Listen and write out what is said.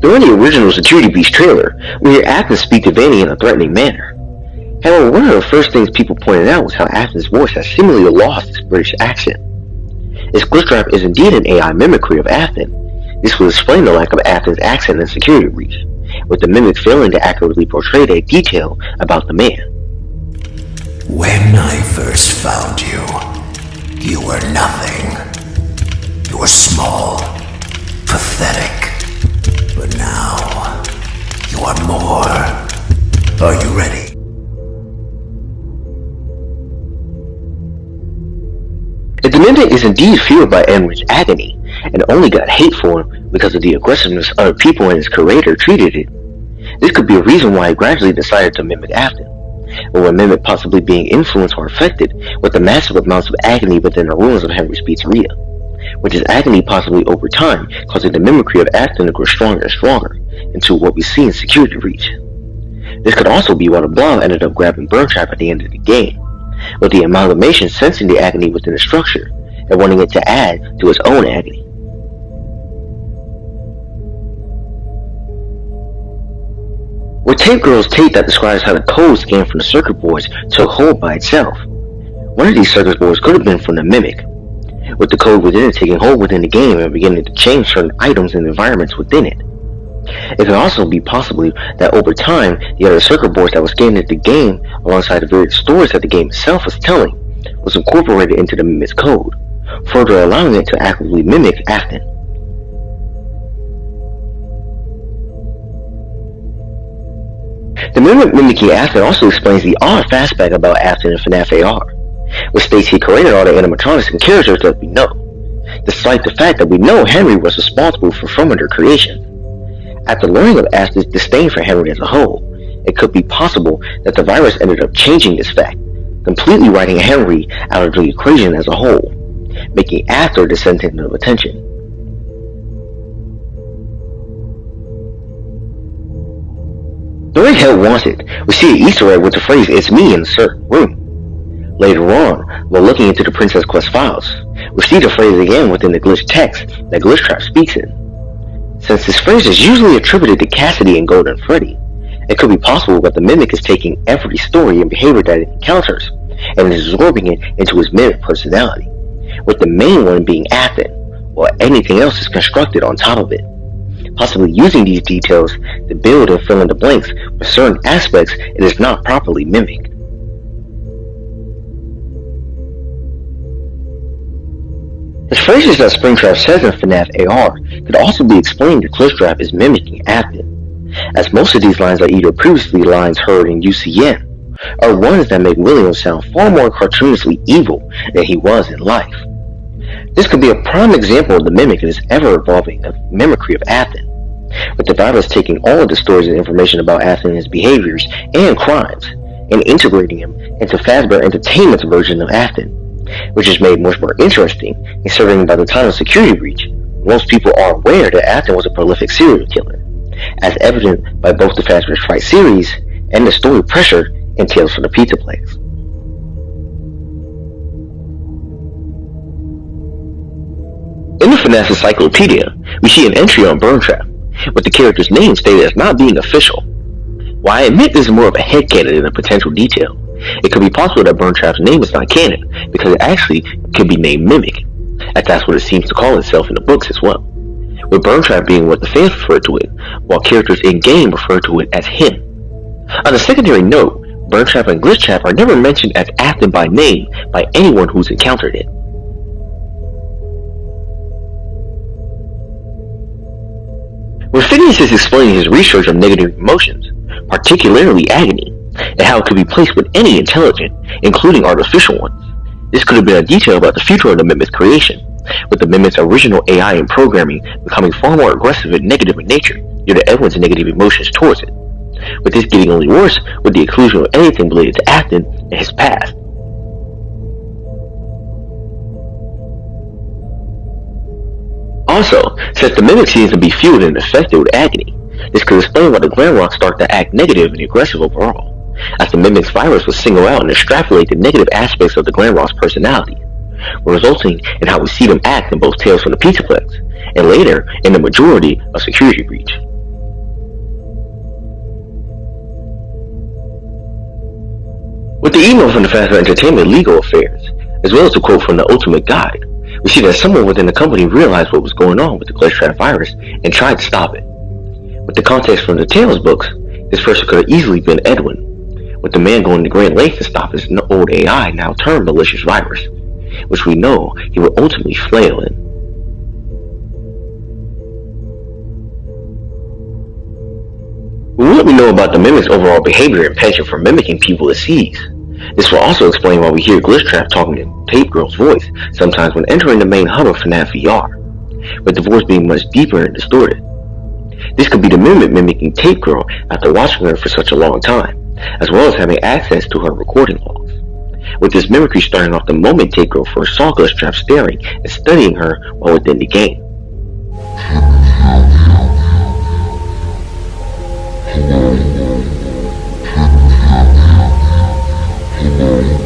During the original Security Breach trailer, we hear Afton speak to Vanny in a threatening manner. However, one of the first things people pointed out was how Afton's voice has seemingly lost its British accent. If Glitchtrap is indeed an AI mimicry of Afton, this would explain the lack of Afton's accent in Security Breach, with the mimic failing to accurately portray a detail about the man. When I first found you, you were nothing. You were small, pathetic. But now, you are more. Are you ready? If the mimic is indeed fueled by Enrich's agony, and only got hate for him because of the aggressiveness other people and his curator treated it, this could be a reason why he gradually decided to mimic Afton, or a mimic possibly being influenced or affected with the massive amounts of agony within the ruins of Henry's pizzeria, which is agony possibly over time causing the mimicry of Afton to grow stronger and stronger into what we see in Security Breach. This could also be why the Blob ended up grabbing Glitchtrap at the end of the game, with the amalgamation sensing the agony within the structure and wanting it to add to its own agony. With Tape Girl's tape that describes how the code scanned from the circuit boards took hold by itself, one of these circuit boards could have been from the mimic, with the code within it taking hold within the game and beginning to change certain items and environments within it. It could also be possibly that over time, the other circuit boards that were scanned into the game, alongside the various stories that the game itself was telling, was incorporated into the mimic's code, further allowing it to actively mimic Afton. The mimic mimicking Afton also explains the odd aspect about Afton in FNAF AR, which states he created all the animatronics and characters that we know, despite the fact that we know Henry was responsible for some of their creation. After learning of Afton's disdain for Henry as a whole, it could be possible that the virus ended up changing this fact, completely writing Henry out of the equation as a whole, making Afton the center of attention. During Hell Wants It, we see an Easter egg with the phrase "It's me" in a certain room. Later on, while looking into the Princess Quest files, we see the phrase again within the glitch text that Glitchtrap speaks in. Since this phrase is usually attributed to Cassidy and Golden Freddy, it could be possible that the mimic is taking every story and behavior that it encounters and is absorbing it into his mimic personality, with the main one being Afton, while anything else is constructed on top of it, possibly using these details to build and fill in the blanks with certain aspects it is not properly mimicked. The phrases that Springtrap says in FNAF AR could also be explained that Glitchtrap is mimicking Afton, as most of these lines are either previously lines heard in UCN, or ones that make William sound far more cartoonishly evil than he was in life. This could be a prime example of the mimic in its ever-evolving mimicry of Afton, with the virus taking all of the stories and information about Afton and his behaviors and crimes, and integrating him into Fazbear Entertainment's version of Afton, which is made much more interesting, considering by the time of Security Breach, most people are aware that Afton was a prolific serial killer, as evident by both the Fazbear Fright series and the story Pressure in Tales from the Pizza Place. In the FNAF Encyclopedia, we see an entry on Burntrap, with the character's name stated as not being official. While I admit this is more of a headcanon than a potential detail, it could be possible that Burntrap's name is not canon, because it actually could be named Mimic, as that's what it seems to call itself in the books as well, with Burntrap being what the fans refer to it, while characters in-game refer to it as him. On a secondary note, Burntrap and Glitchtrap are never mentioned as Afton by name by anyone who's encountered it. When Phineas is explaining his research on negative emotions, particularly agony, and how it could be placed with any intelligent, including artificial ones, this could have been a detail about the future of the Mimic's creation, with the Mimic's original AI and programming becoming far more aggressive and negative in nature due to everyone's negative emotions towards it, with this getting only worse with the inclusion of anything related to Afton and his past. Also, since the Mimic seems to be fueled and affected with agony, this could explain why the Glamrocks start to act negative and aggressive overall, as the Mimic's virus will single out and extrapolate the negative aspects of the Glamrocks' personality, resulting in how we see them act in both Tales from the Pizzaplex, and later in the majority of Security Breach. With the email from the Fast Entertainment legal affairs, as well as the quote from the Ultimate Guide, we see that someone within the company realized what was going on with the Glitchtrap virus and tried to stop it. With the context from the Tales books, this person could have easily been Edwin, with the man going to great lengths to stop his old AI now termed malicious virus, which we know he would ultimately flail in. With what we know about the Mimic's overall behavior and penchant for mimicking people it sees, this will also explain why we hear Glitchtrap talking in Tape Girl's voice sometimes when entering the main hub of FNAF VR, with the voice being much deeper and distorted. This could be the Mimic mimicking Tape Girl after watching her for such a long time, as well as having access to her recording logs, with this mimicry starting off the moment Tape Girl first saw Glitchtrap staring and studying her while within the game. Hello.